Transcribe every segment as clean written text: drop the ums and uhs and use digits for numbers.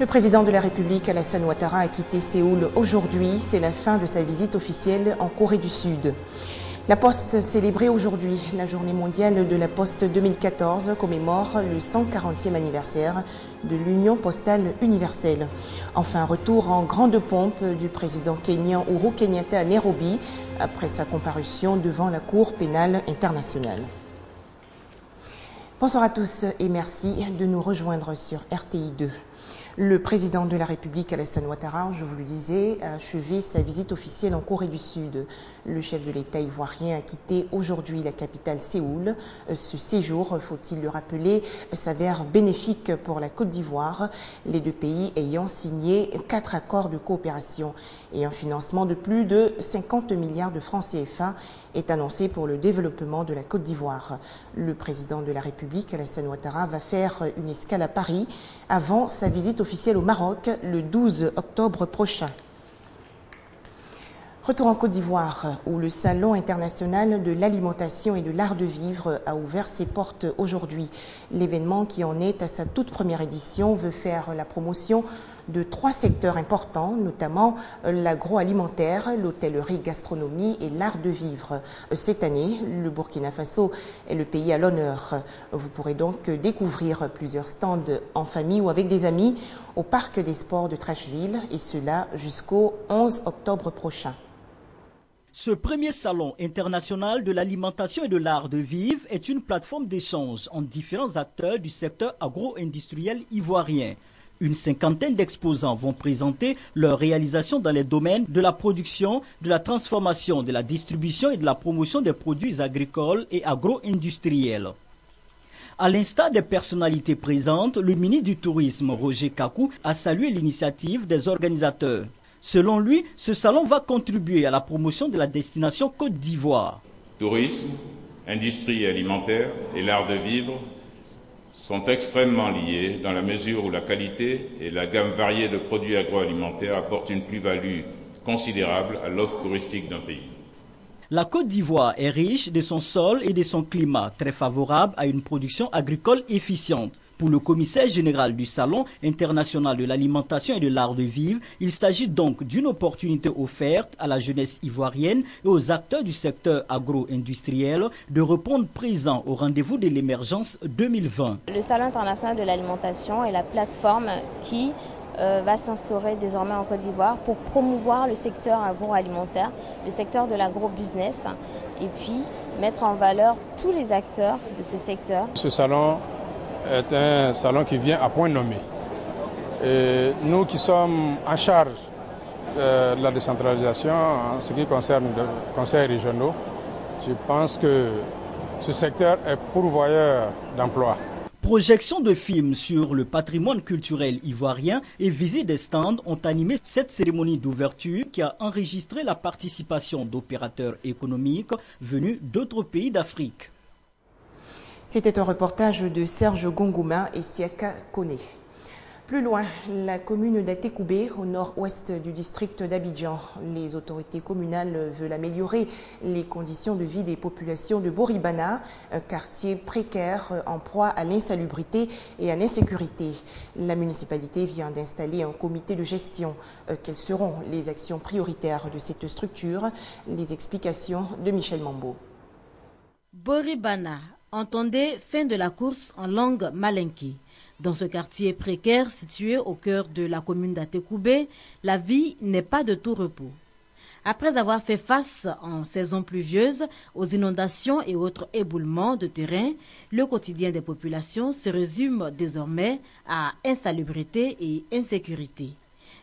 Le président de la République, Alassane Ouattara, a quitté Séoul aujourd'hui. C'est la fin de sa visite officielle en Corée du Sud. La Poste célébrait aujourd'hui la journée mondiale de la Poste 2014 commémore le 140e anniversaire de l'Union postale universelle. Enfin, retour en grande pompe du président kényan Uhuru Kenyatta à Nairobi après sa comparution devant la Cour pénale internationale. Bonsoir à tous et merci de nous rejoindre sur RTI 2. Le président de la République, Alassane Ouattara, je vous le disais, a achevé sa visite officielle en Corée du Sud. Le chef de l'État ivoirien a quitté aujourd'hui la capitale Séoul. Ce séjour, faut-il le rappeler, s'avère bénéfique pour la Côte d'Ivoire, les deux pays ayant signé 4 accords de coopération et un financement de plus de 50 milliards de francs CFA est annoncé pour le développement de la Côte d'Ivoire. Le président de la République, Alassane Ouattara, va faire une escale à Paris avant sa visite officielle au Maroc le 12 octobre prochain. Retour en Côte d'Ivoire, où le Salon international de l'alimentation et de l'art de vivre a ouvert ses portes aujourd'hui. L'événement, qui en est à sa toute première édition, veut faire la promotion de 3 secteurs importants, notamment l'agroalimentaire, l'hôtellerie-gastronomie et l'art de vivre. Cette année, le Burkina Faso est le pays à l'honneur. Vous pourrez donc découvrir plusieurs stands en famille ou avec des amis au Parc des Sports de Trècheville, et cela jusqu'au 11 octobre prochain. Ce premier salon international de l'alimentation et de l'art de vivre est une plateforme d'échange entre différents acteurs du secteur agro-industriel ivoirien. Une 50aine d'exposants vont présenter leurs réalisations dans les domaines de la production, de la transformation, de la distribution et de la promotion des produits agricoles et agro-industriels. À l'instar des personnalités présentes, le ministre du Tourisme, Roger Kakou, a salué l'initiative des organisateurs. Selon lui, ce salon va contribuer à la promotion de la destination Côte d'Ivoire. Tourisme, industrie alimentaire et l'art de vivre sont extrêmement liés dans la mesure où la qualité et la gamme variée de produits agroalimentaires apportent une plus-value considérable à l'offre touristique d'un pays. La Côte d'Ivoire est riche de son sol et de son climat, très favorable à une production agricole efficiente. Pour le commissaire général du Salon international de l'alimentation et de l'art de vivre, il s'agit donc d'une opportunité offerte à la jeunesse ivoirienne et aux acteurs du secteur agro-industriel de répondre présent au rendez-vous de l'émergence 2020. Le Salon international de l'alimentation est la plateforme qui va s'instaurer désormais en Côte d'Ivoire pour promouvoir le secteur agroalimentaire, le secteur de l'agro-business, et puis mettre en valeur tous les acteurs de ce secteur. Ce salon est un salon qui vient à point nommé. Et nous qui sommes en charge de la décentralisation en ce qui concerne les conseils régionaux, je pense que ce secteur est pourvoyeur d'emplois. Projection de films sur le patrimoine culturel ivoirien et visite des stands ont animé cette cérémonie d'ouverture qui a enregistré la participation d'opérateurs économiques venus d'autres pays d'Afrique. C'était un reportage de Serge Gongouma et Siaka Kone. Plus loin, la commune d'Atekoubé, au nord-ouest du district d'Abidjan. Les autorités communales veulent améliorer les conditions de vie des populations de Boribana, un quartier précaire en proie à l'insalubrité et à l'insécurité. La municipalité vient d'installer un comité de gestion. Quelles seront les actions prioritaires de cette structure? Les explications de Michel Mambo. Boribana, entendez fin de la course en langue malinké. Dans ce quartier précaire situé au cœur de la commune d'Atekoubé, la vie n'est pas de tout repos. Après avoir fait face en saison pluvieuse aux inondations et autres éboulements de terrain, le quotidien des populations se résume désormais à insalubrité et insécurité.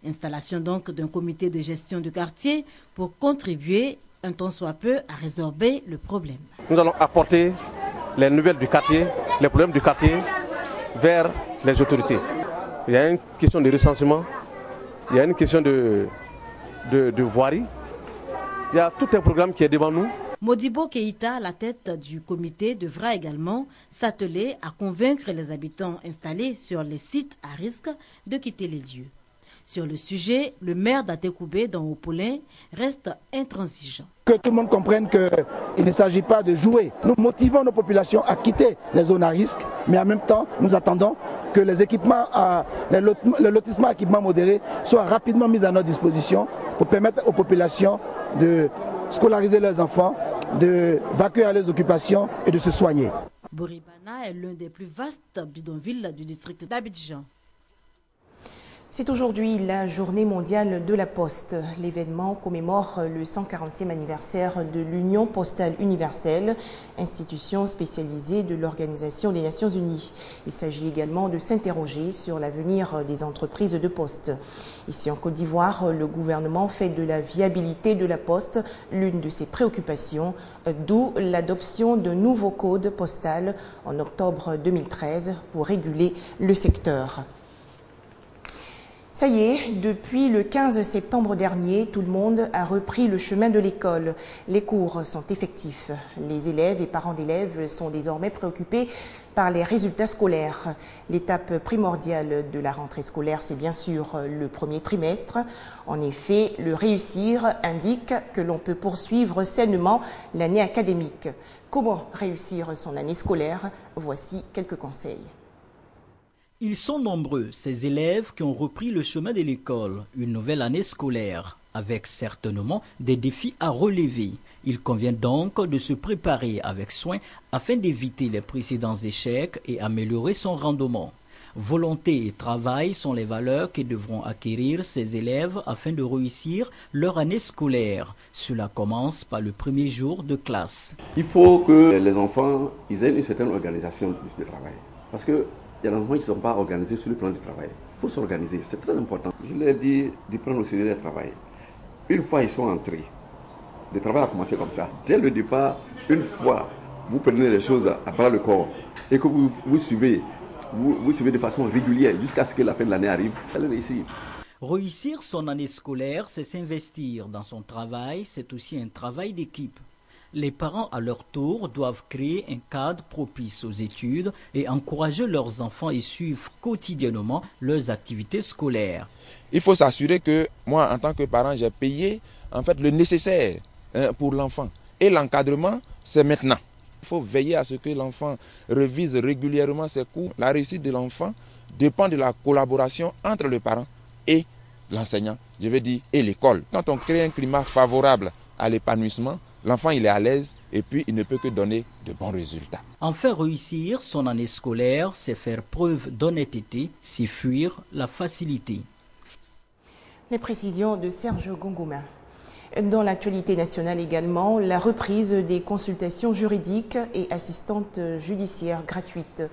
Installation donc d'un comité de gestion du quartier pour contribuer un tant soit peu à résorber le problème. Nous allons apporter les nouvelles du quartier, les problèmes du quartier vers les autorités. Il y a une question de recensement, il y a une question de voirie, il y a tout un programme qui est devant nous. Modibo Keïta, la tête du comité, devra également s'atteler à convaincre les habitants installés sur les sites à risque de quitter les lieux. Sur le sujet, le maire d'Atekoubé, dans Haut-Poulin, reste intransigeant. Que tout le monde comprenne qu'il ne s'agit pas de jouer. Nous motivons nos populations à quitter les zones à risque, mais en même temps, nous attendons que les équipements, le lotissement équipements modérés soient rapidement mis à notre disposition pour permettre aux populations de scolariser leurs enfants, de vaquer à leurs occupations et de se soigner. Boribana est l'un des plus vastes bidonvilles du district d'Abidjan. C'est aujourd'hui la journée mondiale de la Poste. L'événement commémore le 140e anniversaire de l'Union postale universelle, institution spécialisée de l'Organisation des Nations Unies. Il s'agit également de s'interroger sur l'avenir des entreprises de poste. Ici en Côte d'Ivoire, le gouvernement fait de la viabilité de la Poste l'une de ses préoccupations, d'où l'adoption d'un nouveau code postal en octobre 2013 pour réguler le secteur. Ça y est, depuis le 15 septembre dernier, tout le monde a repris le chemin de l'école. Les cours sont effectifs. Les élèves et parents d'élèves sont désormais préoccupés par les résultats scolaires. L'étape primordiale de la rentrée scolaire, c'est bien sûr le premier trimestre. En effet, le réussir indique que l'on peut poursuivre sainement l'année académique. Comment réussir son année scolaire? Voici quelques conseils. Ils sont nombreux, ces élèves qui ont repris le chemin de l'école, une nouvelle année scolaire, avec certainement des défis à relever. Il convient donc de se préparer avec soin afin d'éviter les précédents échecs et améliorer son rendement. Volonté et travail sont les valeurs que devront acquérir ces élèves afin de réussir leur année scolaire. Cela commence par le premier jour de classe. Il faut que les enfants aient une certaine organisation du travail. Parce que il y a des enfants qui ne sont pas organisés sur le plan du travail. Il faut s'organiser, c'est très important. Je leur dis de prendre au sérieux le travail. Une fois ils sont entrés, le travail a commencé comme ça. Dès le départ, une fois vous prenez les choses à bras le corps et que vous suivez de façon régulière jusqu'à ce que la fin de l'année arrive, vous allez réussir. Réussir son année scolaire, c'est s'investir dans son travail, c'est aussi un travail d'équipe. Les parents, à leur tour, doivent créer un cadre propice aux études et encourager leurs enfants à suivre quotidiennement leurs activités scolaires. Il faut s'assurer que moi, en tant que parent, j'ai payé en fait le nécessaire pour l'enfant. Et l'encadrement, c'est maintenant. Il faut veiller à ce que l'enfant révise régulièrement ses cours. La réussite de l'enfant dépend de la collaboration entre le parent et l'enseignant, je veux dire, et l'école. Quand on crée un climat favorable à l'épanouissement, l'enfant il est à l'aise et puis il ne peut que donner de bons résultats. Enfin, réussir son année scolaire, c'est faire preuve d'honnêteté, c'est fuir la facilité. Les précisions de Serge Gongouma. Dans l'actualité nationale également, la reprise des consultations juridiques et assistantes judiciaires gratuites.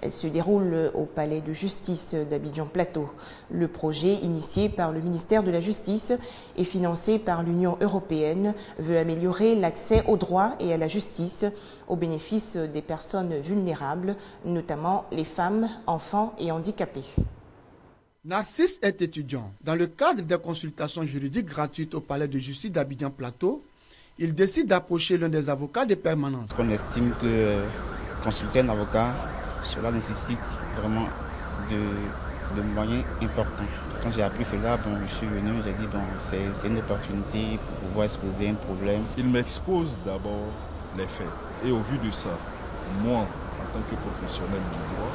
Elle se déroule au palais de justice d'Abidjan Plateau. Le projet, initié par le ministère de la Justice et financé par l'Union européenne, veut améliorer l'accès au droit et à la justice au bénéfice des personnes vulnérables, notamment les femmes, enfants et handicapés. Narcisse est étudiant. Dans le cadre des consultations juridiques gratuites au palais de justice d'Abidjan Plateau, il décide d'approcher l'un des avocats de permanence. On estime que consulter un avocat, cela nécessite vraiment de moyens importants. Quand j'ai appris cela, je suis venu, j'ai dit c'est une opportunité pour pouvoir exposer un problème. Il m'expose d'abord les faits. Et au vu de ça, moi, en tant que professionnel du droit,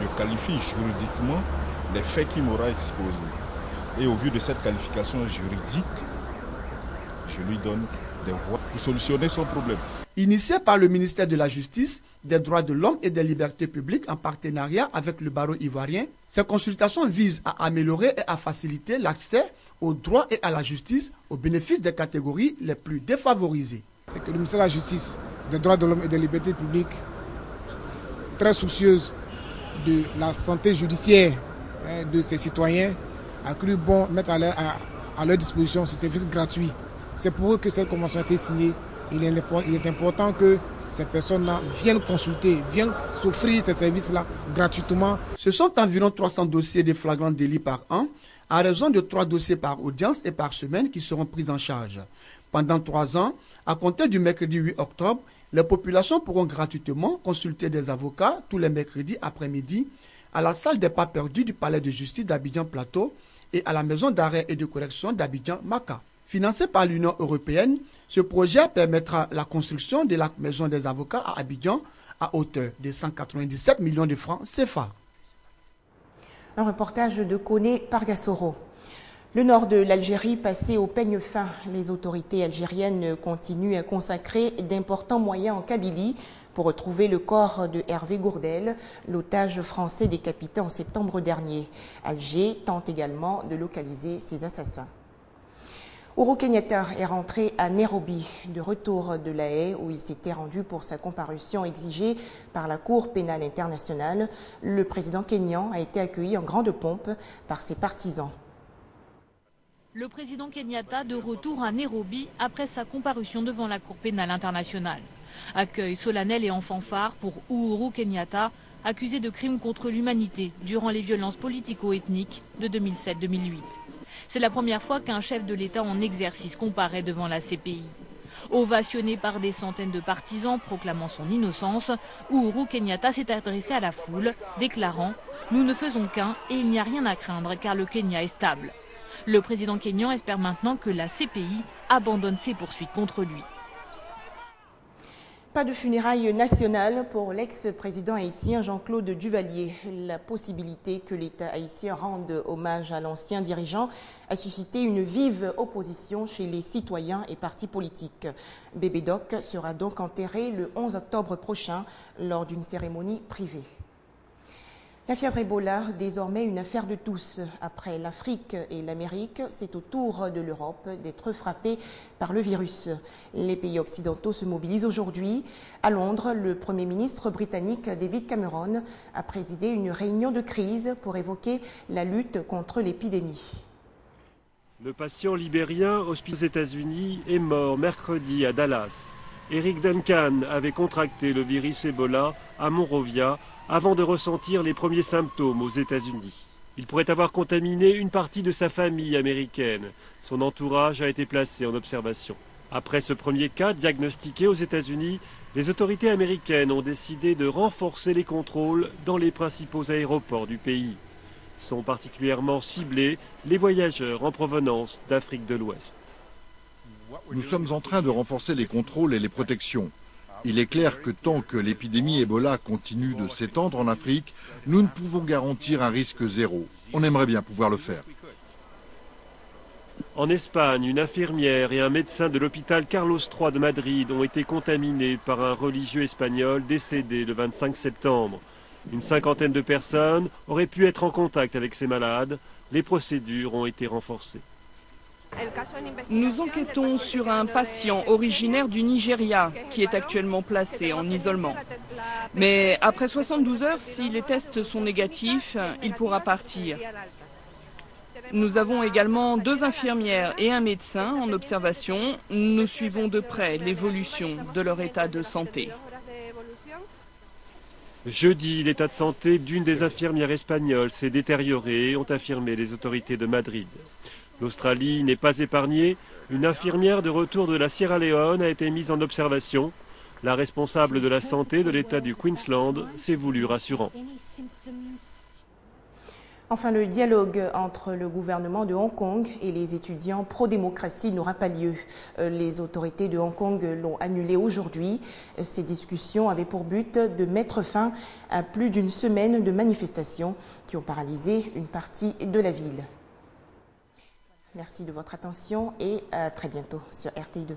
je qualifie juridiquement les faits qu'il m'aura exposés. Et au vu de cette qualification juridique, je lui donne des voies pour solutionner son problème. Initié par le ministère de la Justice, des Droits de l'Homme et des Libertés publiques en partenariat avec le barreau ivoirien, ces consultations visent à améliorer et à faciliter l'accès aux droits et à la justice au bénéfice des catégories les plus défavorisées. Et que le ministère de la Justice, des Droits de l'Homme et des Libertés publiques, très soucieuse de la santé judiciaire de ses citoyens, a cru bon mettre à leur disposition ce service gratuit. C'est pour eux que cette convention a été signée. Il est important que ces personnes-là viennent consulter, viennent s'offrir ces services-là gratuitement. Ce sont environ 300 dossiers de flagrants délits par an, à raison de 3 dossiers par audience et par semaine qui seront pris en charge. Pendant 3 ans, à compter du mercredi 8 octobre, les populations pourront gratuitement consulter des avocats tous les mercredis après-midi à la salle des pas perdus du palais de justice d'Abidjan Plateau et à la maison d'arrêt et de correction d'Abidjan Maka. Financé par l'Union européenne, ce projet permettra la construction de la maison des avocats à Abidjan à hauteur de 197 millions de francs CFA. Un reportage de Koné Pargassoro. Le nord de l'Algérie passé au peigne fin. Les autorités algériennes continuent à consacrer d'importants moyens en Kabylie pour retrouver le corps de Hervé Gourdel, l'otage français décapité en septembre dernier. Alger tente également de localiser ses assassins. Uhuru Kenyatta est rentré à Nairobi, de retour de La Haye, où il s'était rendu pour sa comparution exigée par la Cour pénale internationale. Le président kényan a été accueilli en grande pompe par ses partisans. Le président Kenyatta de retour à Nairobi après sa comparution devant la Cour pénale internationale. Accueil solennel et en fanfare pour Uhuru Kenyatta, accusé de crimes contre l'humanité durant les violences politico-ethniques de 2007-2008. C'est la première fois qu'un chef de l'État en exercice comparaît devant la CPI. Ovationné par des centaines de partisans proclamant son innocence, Uhuru Kenyatta s'est adressé à la foule, déclarant « Nous ne faisons qu'un et il n'y a rien à craindre car le Kenya est stable ». Le président kényan espère maintenant que la CPI abandonne ses poursuites contre lui. Pas de funérailles nationales pour l'ex-président haïtien Jean-Claude Duvalier. La possibilité que l'État haïtien rende hommage à l'ancien dirigeant a suscité une vive opposition chez les citoyens et partis politiques. Bébé Doc sera donc enterré le 11 octobre prochain lors d'une cérémonie privée. La fièvre Ebola, désormais une affaire de tous. Après l'Afrique et l'Amérique, c'est au tour de l'Europe d'être frappée par le virus. Les pays occidentaux se mobilisent aujourd'hui. À Londres, le Premier ministre britannique David Cameron a présidé une réunion de crise pour évoquer la lutte contre l'épidémie. Le patient libérien hospitalisé aux États-Unis est mort mercredi à Dallas. Eric Duncan avait contracté le virus Ebola à Monrovia avant de ressentir les premiers symptômes aux États-Unis. Il pourrait avoir contaminé une partie de sa famille américaine. Son entourage a été placé en observation. Après ce premier cas diagnostiqué aux États-Unis, les autorités américaines ont décidé de renforcer les contrôles dans les principaux aéroports du pays. Sont particulièrement ciblés les voyageurs en provenance d'Afrique de l'Ouest. Nous sommes en train de renforcer les contrôles et les protections. Il est clair que tant que l'épidémie Ebola continue de s'étendre en Afrique, nous ne pouvons garantir un risque zéro. On aimerait bien pouvoir le faire. En Espagne, une infirmière et un médecin de l'hôpital Carlos III de Madrid ont été contaminés par un religieux espagnol décédé le 25 septembre. Une cinquantaine de personnes auraient pu être en contact avec ces malades. Les procédures ont été renforcées. Nous enquêtons sur un patient originaire du Nigeria qui est actuellement placé en isolement. Mais après 72 heures, si les tests sont négatifs, il pourra partir. Nous avons également 2 infirmières et un médecin en observation. Nous suivons de près l'évolution de leur état de santé. Jeudi, l'état de santé d'une des infirmières espagnoles s'est détérioré, ont affirmé les autorités de Madrid. L'Australie n'est pas épargnée. Une infirmière de retour de la Sierra Leone a été mise en observation. La responsable de la santé de l'État du Queensland s'est voulue rassurant. Enfin, le dialogue entre le gouvernement de Hong Kong et les étudiants pro-démocratie n'aura pas lieu. Les autorités de Hong Kong l'ont annulé aujourd'hui. Ces discussions avaient pour but de mettre fin à plus d'une semaine de manifestations qui ont paralysé une partie de la ville. Merci de votre attention et à très bientôt sur RTI2.